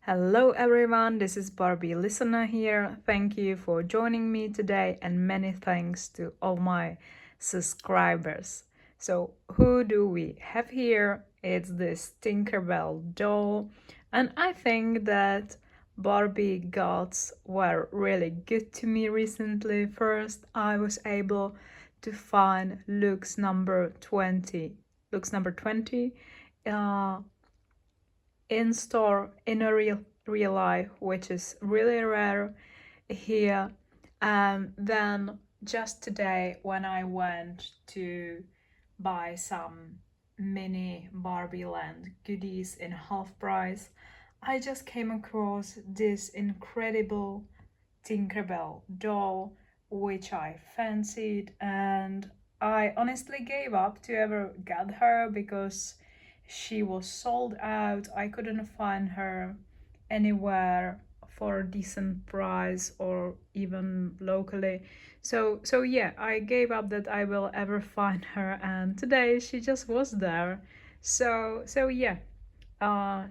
Hello everyone, this is Barbie listener here. Thank you for joining me today and many thanks to all my subscribers. So who do we have here? It's this Tinkerbell doll, and I think that Barbie gods were really good to me recently. First, I was able to find looks number 20. Looks number 20 in store in a real life, which is really rare here. Then just today, when I went to buy some mini Barbie Land goodies in half price, I just came across this incredible Tinkerbell doll, which I fancied, and I honestly gave up to ever get her because she was sold out. I couldn't find her anywhere for a decent price or even locally. So yeah, I gave up that I will ever find her, and today she just was there. So yeah,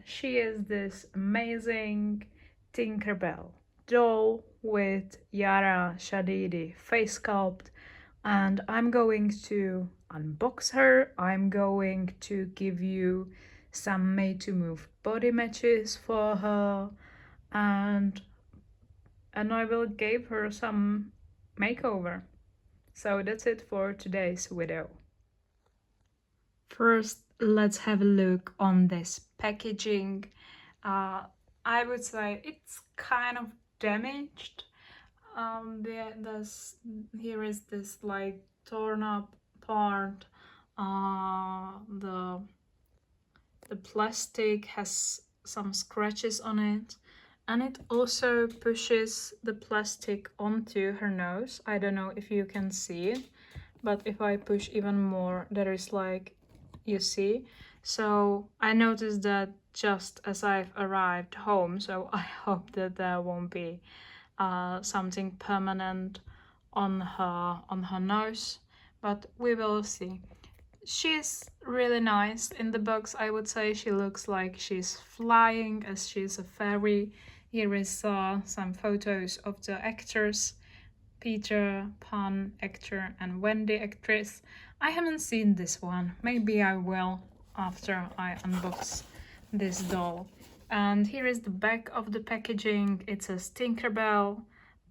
she is this amazing Tinkerbell doll with Yara Shadidi face sculpt, and I'm going to unbox her. I'm going to give you some made to move body matches for her, and I will give her some makeover. So that's it for today's video. First, let's have a look on this packaging. I would say it's kind of damaged. Here is this like torn up part. The plastic has some scratches on it, and it also pushes the plastic onto her nose. I don't know if you can see it, but if I push even more, there is like, you see. So I noticed that just as I've arrived home, so I hope that there won't be something permanent on her nose, but we will see. She's really nice in the box. I would say she looks like she's flying, as she's a fairy. Here is some photos of the actors: Peter Pan actor and Wendy actress. I haven't seen this one. Maybe I will after I unbox this doll. And here is the back of the packaging. It says Tinkerbell.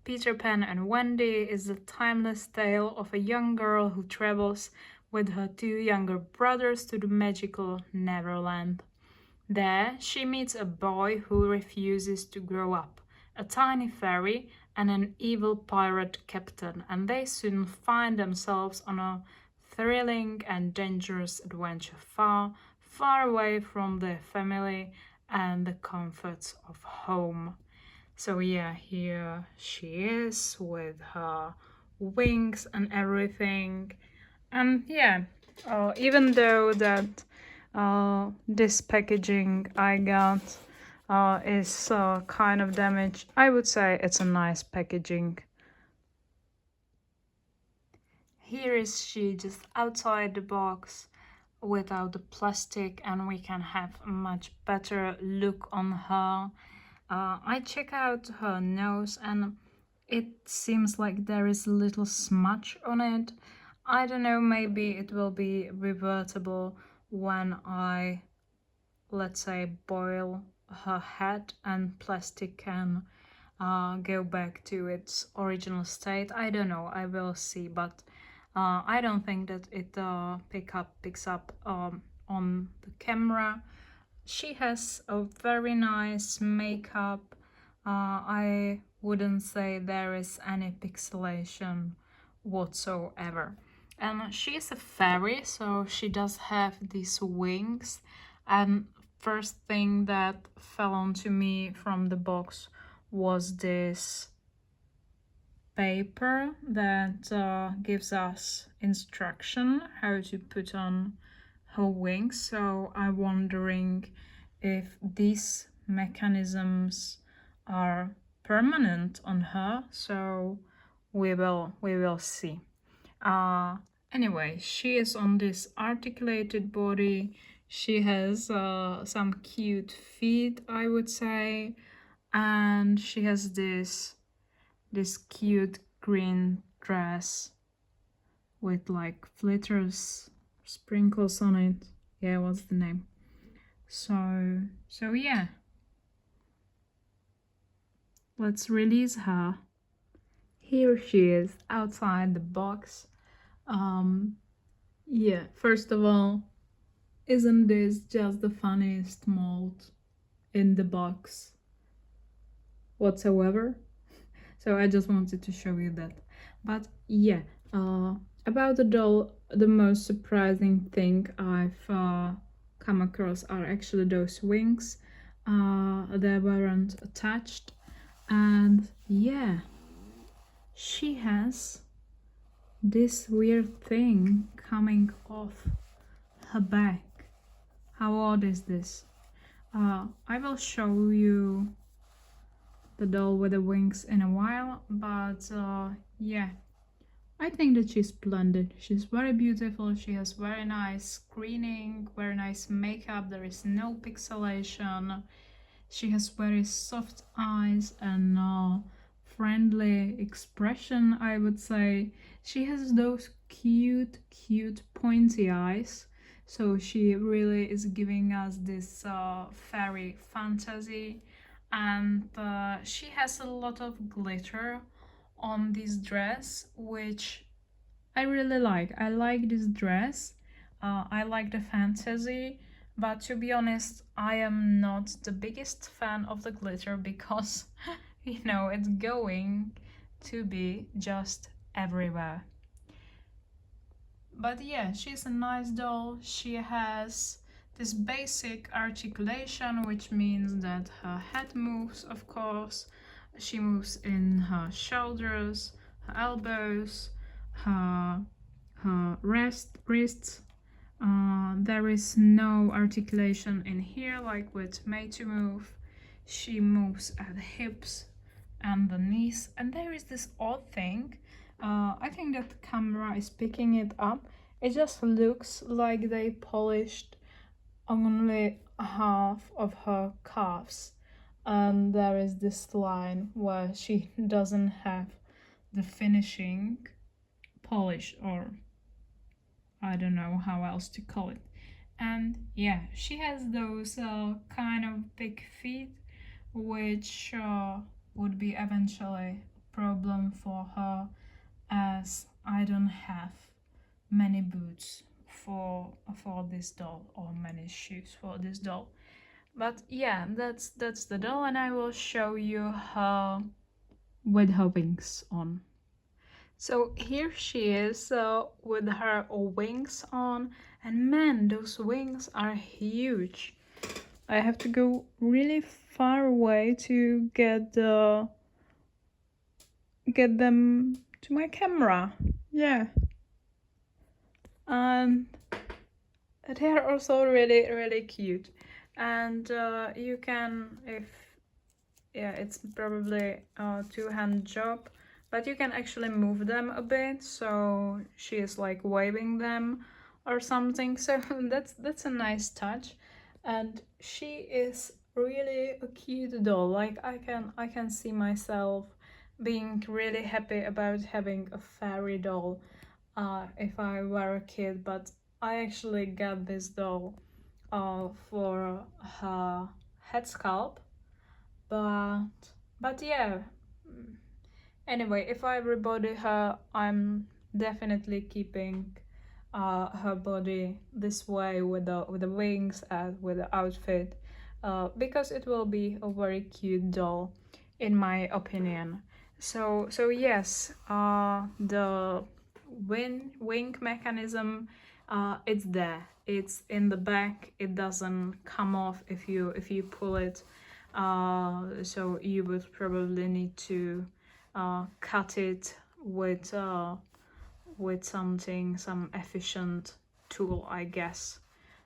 Peter Pan and Wendy is the timeless tale of a young girl who travels with her two younger brothers to the magical Neverland. There, she meets a boy who refuses to grow up, a tiny fairy, and an evil pirate captain, and they soon find themselves on a thrilling and dangerous adventure far, far away from their family and the comforts of home. So yeah, here she is with her wings and everything. And yeah, even though that this packaging I got is kind of damaged, I would say it's a nice packaging. Here is she just outside the box without the plastic, and we can have a much better look on her. I check out her nose and it seems like there is a little smudge on it. I don't know, maybe it will be revertible when I, let's say, boil her head and plastic can go back to its original state. I don't know, I will see, but I don't think that it picks up on the camera. She has a very nice makeup. I wouldn't say there is any pixelation whatsoever. And she is a fairy, so she does have these wings. And first thing that fell onto me from the box was this paper that gives us instruction how to put on her wings. So I'm wondering if these mechanisms are permanent on her. So we will see. Anyway, she is on this articulated body. She has some cute feet, I would say, and she has this cute green dress with like flitters, sprinkles on it. Yeah, what's the name? So yeah, let's release her. Here she is outside the box. Yeah, first of all, isn't this just the funniest mold in the box whatsoever? So I just wanted to show you that. But yeah, about the doll, the most surprising thing I've come across are actually those wings. They weren't attached, and yeah, she has this weird thing coming off her back. How odd is this? I will show you the doll with the wings in a while, but yeah, I think that she's splendid. She's very beautiful. She has very nice screening, very nice makeup. There is no pixelation. She has very soft eyes and friendly expression, I would say. She has those cute, cute pointy eyes. So she really is giving us this fairy fantasy. And she has a lot of glitter on this dress, which I really like. I like this dress. I like the fantasy, but to be honest, I am not the biggest fan of the glitter because, you know, it's going to be just everywhere. But yeah, she's a nice doll. She has this basic articulation, which means that her head moves, of course. She moves in her shoulders, her elbows, her wrists. There is no articulation in here like with Made to Move. She moves at the hips and the knees, and there is this odd thing. I think that the camera is picking it up. It just looks like they polished only half of her calves, and there is this line where she doesn't have the finishing polish, or I don't know how else to call it. And yeah, she has those kind of big feet, which would be eventually a problem for her, as I don't have many boots for this doll, or many shoes for this doll. But yeah, that's the doll, and I will show you her with her wings on. So here she is with her wings on, and man, those wings are huge. I have to go really far away to get them to my camera. Yeah. And they are also really, really cute. And you can, if, yeah, it's probably a two-hand job, but you can actually move them a bit, so she is like waving them or something. So that's a nice touch. And she is really a cute doll. Like I can see myself being really happy about having a fairy doll if I were a kid, but I actually got this doll for her head sculpt, but yeah. Anyway, if I rebody her, I'm definitely keeping her body this way with the wings and with the outfit, because it will be a very cute doll, in my opinion. So yes, the wing mechanism, it's there. It's in the back. It doesn't come off if you pull it. So you would probably need to cut it with something, some efficient tool, I guess.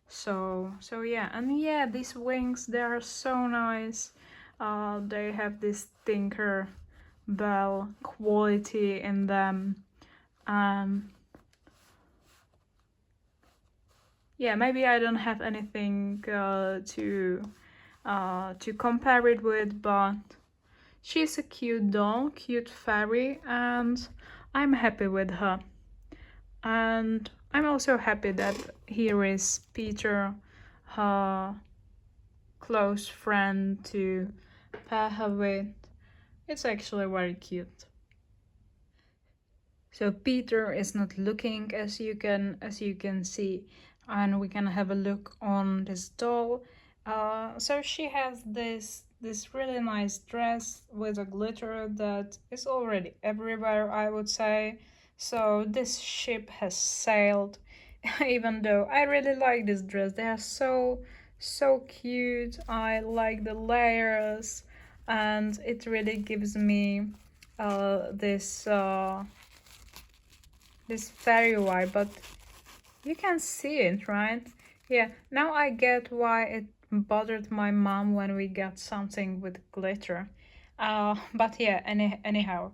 So yeah, and yeah, these wings, they are so nice. They have this Tinkerbell quality in them, and yeah, maybe I don't have anything to compare it with, but she's a cute doll, cute fairy, and I'm happy with her. And I'm also happy that here is Peter, her close friend to pair her with. It's actually very cute. So Peter is not looking, as you can see, and we can have a look on this doll. So she has this really nice dress with a glitter that is already everywhere, I would say. So this ship has sailed. Even though I really like this dress, they are so cute. I like the layers, and it really gives me this fairy vibe, but you can see it, right? Yeah, now I get why it bothered my mom when we got something with glitter. But yeah, anyhow,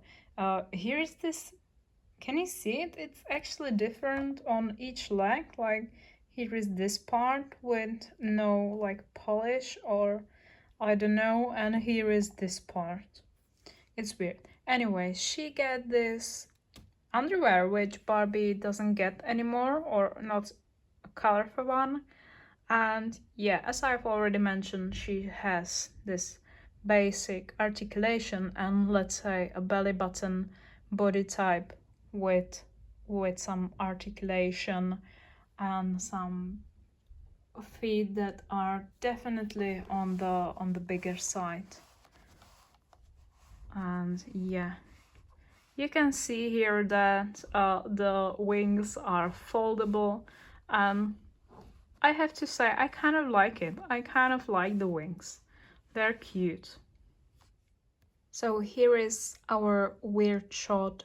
here is this. Can you see it? It's actually different on each leg. Like, here is this part with no like polish, or I don't know, and here is this part. It's weird. Anyway, she get this underwear, which Barbie doesn't get anymore, or not a colorful one. And yeah, as I've already mentioned, she has this basic articulation and, let's say, a belly button body type with some articulation and some feet that are definitely on the bigger side. And yeah, you can see here that the wings are foldable, and I have to say I kind of like it. I kind of like the wings. They're cute. So here is our weird shot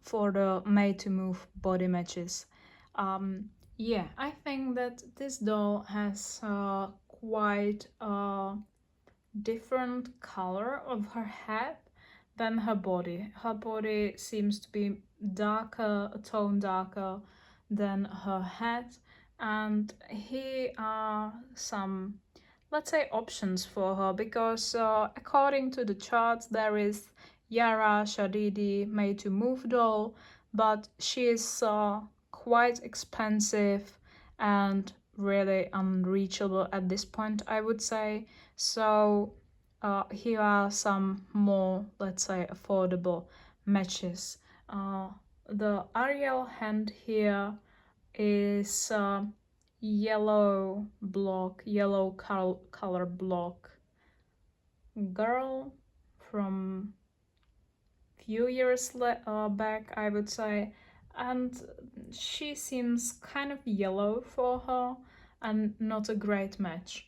for the made to move body matches. Yeah, I think that this doll has quite a different color of her head than her body. Her body seems to be darker, a tone darker than her head, and here are some, let's say, options for her, because according to the charts there is Yara Shadidi made to move doll, but she is quite expensive and really unreachable at this point, I would say. So here are some more, let's say, affordable matches. The Ariel hand here is yellow block, yellow color block girl from few years back, I would say, and she seems kind of yellow for her and not a great match.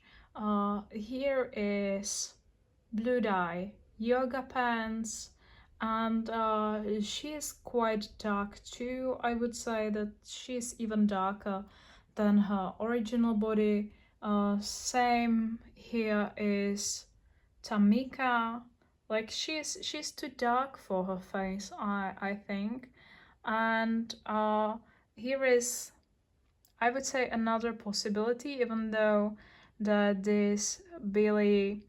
Here is blue dye, yoga pants, and she is quite dark too. I would say that she's even darker than her original body. Same here is Tamika. Like, she's too dark for her face, I think. And here is, I would say, another possibility, even though that this Mbili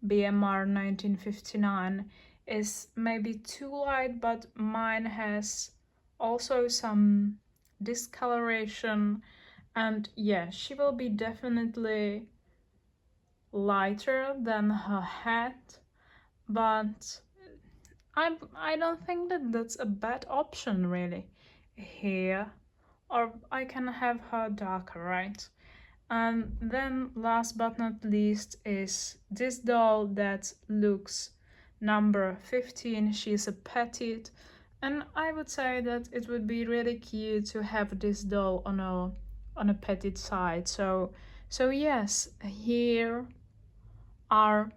BMR 1959 is maybe too light, but mine has also some discoloration, and yeah, she will be definitely lighter than her head, but I don't think that that's a bad option really here, or I can have her darker, right? And then last but not least is this doll that looks number 15. She's a petite, and I would say that it would be really cute to have this doll on a petite side. So yes, here are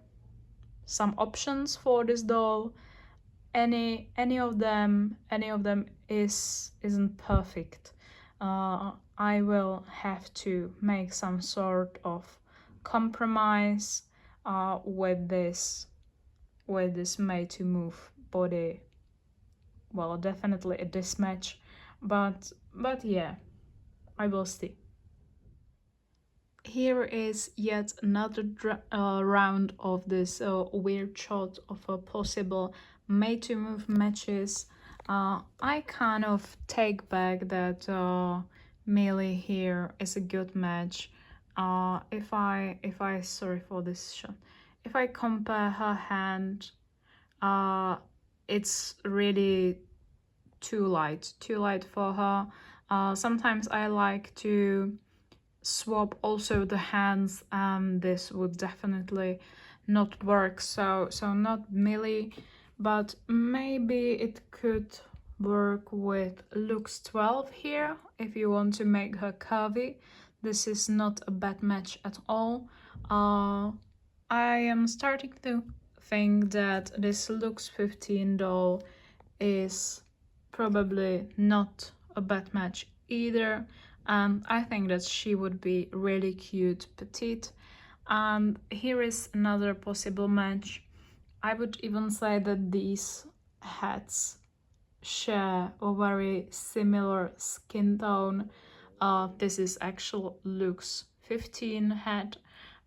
some options for this doll. Any of them isn't perfect. I will have to make some sort of compromise with this made to move body. Well, definitely a mismatch, but yeah, I will see. here is yet another round of this weird shot of a possible made to move matches. I kind of take back that Mbili here is a good match. If I sorry for this shot, if I compare her hand, it's really too light for her. Sometimes I like to swap also the hands, and this would definitely not work. So not Mbili, but maybe it could work with looks 12 here if you want to make her curvy. This is not a bad match at all. I am starting to think that this looks 15 doll is probably not a bad match either. I think that she would be really cute petite. And here is another possible match. I would even say that these hats share a very similar skin tone. This is actual looks 15 hat,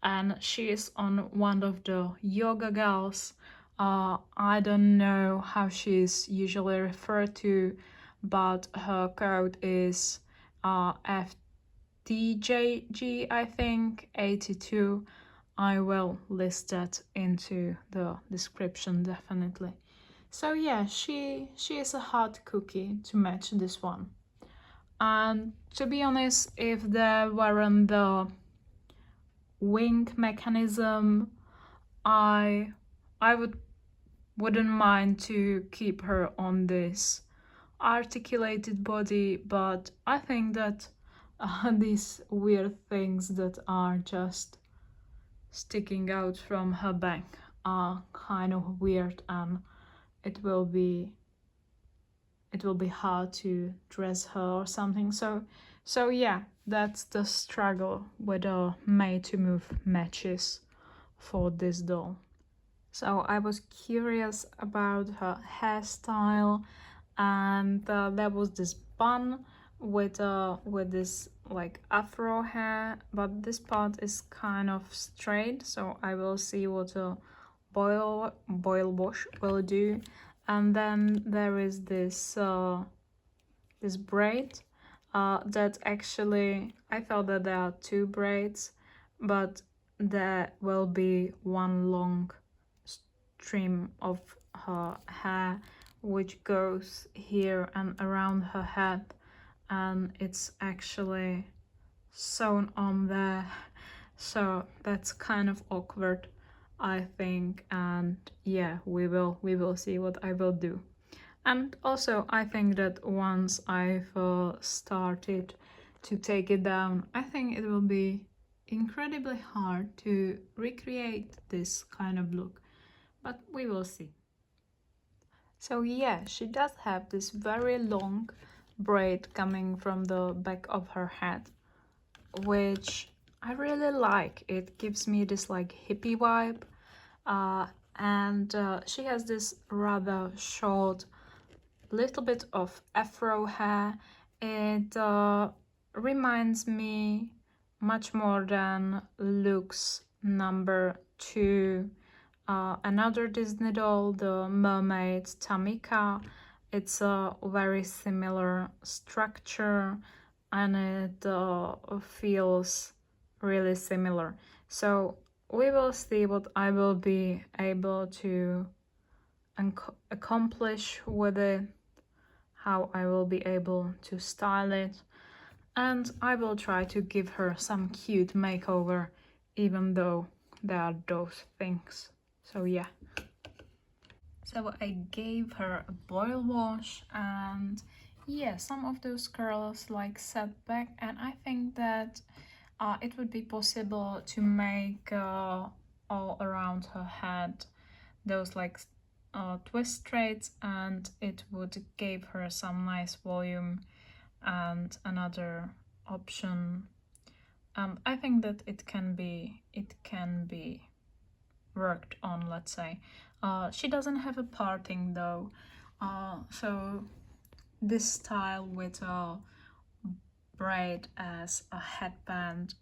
and she is on one of the yoga gals. I don't know how she is usually referred to, but her code is FTJG, I think, 82. I will list that into the description definitely. So yeah, she is a hard cookie to match this one. And to be honest, if there weren't the wing mechanism, I wouldn't mind to keep her on this articulated body, but I think that these weird things that are just sticking out from her back are kind of weird, and it will be hard to dress her or something. So yeah, that's the struggle with the made to move matches for this doll. So I was curious about her hairstyle, and there was this bun with this like afro hair, but this part is kind of straight, so I will see what a boil wash will do. And then there is this this braid that actually I thought that there are two braids, but there will be one long trim of her hair which goes here and around her head, and it's actually sewn on there, so that's kind of awkward, I think. And yeah, we will see what I will do. And also I think that once I've started to take it down, I think it will be incredibly hard to recreate this kind of look, but we will see. So yeah, she does have this very long braid coming from the back of her head, which I really like. It gives me this like hippie vibe. And she has this rather short, little bit of afro hair. It reminds me much more than looks number 2. Another Disney doll, the mermaid Tamika. It's a very similar structure, and it feels really similar. So we will see what I will be able to accomplish with it, how I will be able to style it, and I will try to give her some cute makeover, even though there are those things. So yeah. So I gave her a boil wash, and yeah, some of those curls like set back, and I think that it would be possible to make all around her head those like twist straights, and it would give her some nice volume. And another option, I think that it can be worked on, let's say. She doesn't have a parting though, so this style with a braid as a headband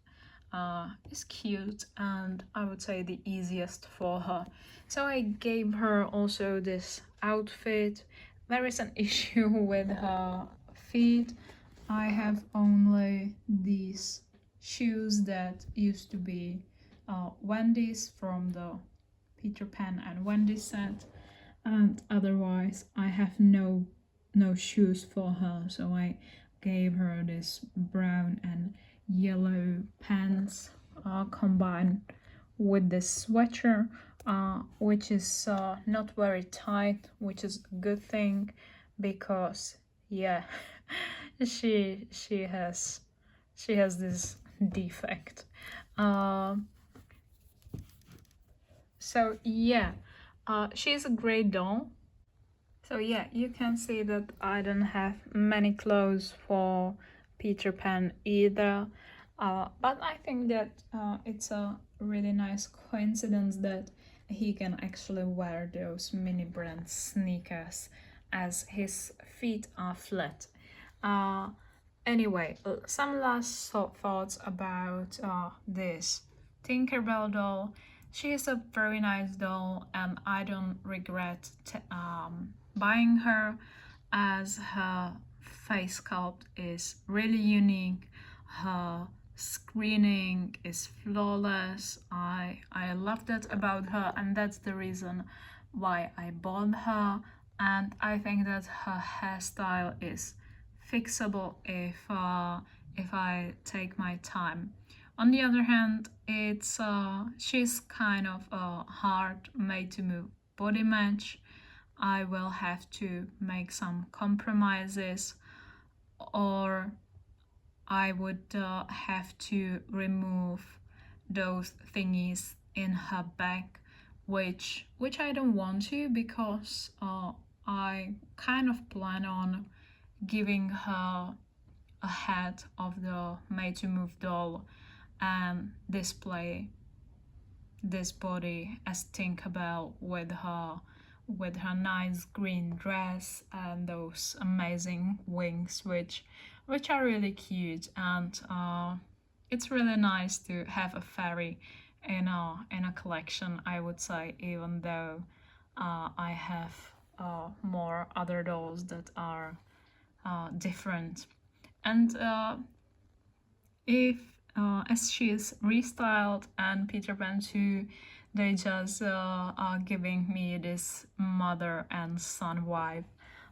is cute and I would say the easiest for her. So I gave her also this outfit. There is an issue with her feet. I have only these shoes that used to be Wendy's from the Peter Pan and Wendy set, and otherwise I have no shoes for her, so I gave her this brown and yellow pants combined with this sweater, which is not very tight, which is a good thing because yeah, she has this defect. So yeah, she's a great doll. So yeah, you can see that I don't have many clothes for Peter Pan either. But I think that it's a really nice coincidence that he can actually wear those mini brand sneakers as his feet are flat. Anyway, some last thoughts about this Tinkerbell doll. She is a very nice doll and I don't regret buying her, as her face sculpt is really unique. Her screening is flawless. I love that about her, and that's the reason why I bought her. And I think that her hairstyle is fixable if I take my time. On the other hand, it's she's kind of a hard made to move body match. I will have to make some compromises, or I would have to remove those thingies in her back, which I don't want to, because I kind of plan on giving her a head of the made to move doll and display this body as Tinkerbell with her nice green dress and those amazing wings, which are really cute. And it's really nice to have a fairy in a collection, I would say, even though I have more other dolls that are different. And if as she is restyled and Peter Pan 2, they just are giving me this mother and son vibe,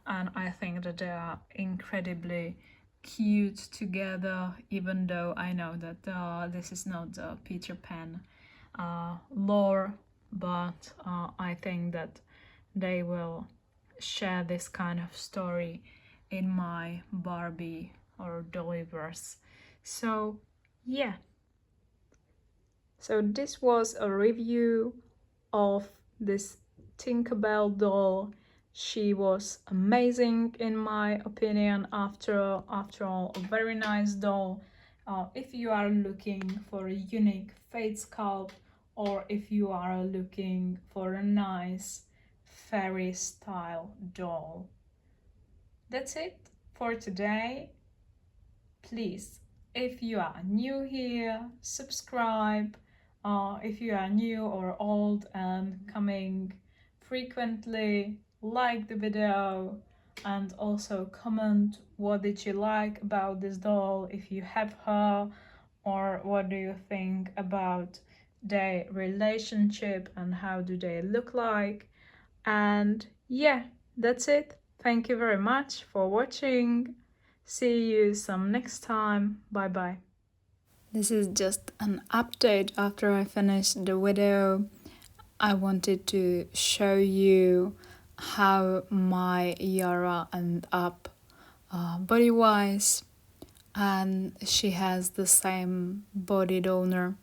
and I think that they are incredibly cute together, even though I know that this is not the Peter Pan lore, but I think that they will share this kind of story in my Barbie or Dollyverse. So yeah, so this was a review of this Tinkerbell doll. She was amazing in my opinion. After all, a very nice doll. If you are looking for a unique face sculpt, or if you are looking for a nice fairy style doll. That's it for today. Please, if you are new here, subscribe. If you are new or old and coming frequently, like the video and also comment what did you like about this doll, if you have her, or what do you think about their relationship and how do they look like. And yeah, that's it. Thank you very much for watching. See you some next time. Bye bye. This is just an update after I finished the video. I wanted to show you how my Yara ended up body wise, and she has the same body donor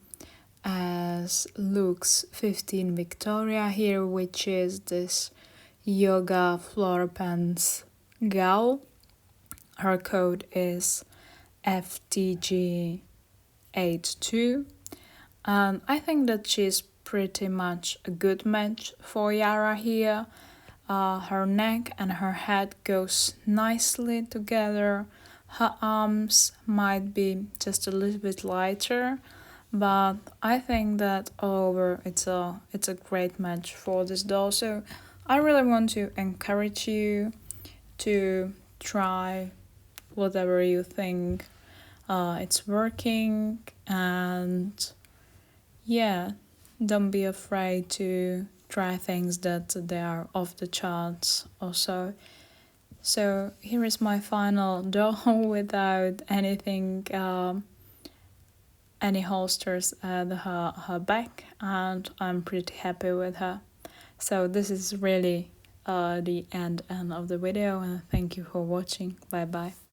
as Luke's 15 Victoria here, which is this yoga floor pants gal. Her code is FTG82, and I think that she's pretty much a good match for Yara here. Her neck and her head goes nicely together. Her arms might be just a little bit lighter, but I think that all over it's a great match for this doll. So I really want to encourage you to try whatever you think it's working, and yeah, don't be afraid to try things that they are off the charts also. So here is my final doll without anything, any holsters at her back, and I'm pretty happy with her. So this is really the end of the video, and thank you for watching. Bye bye.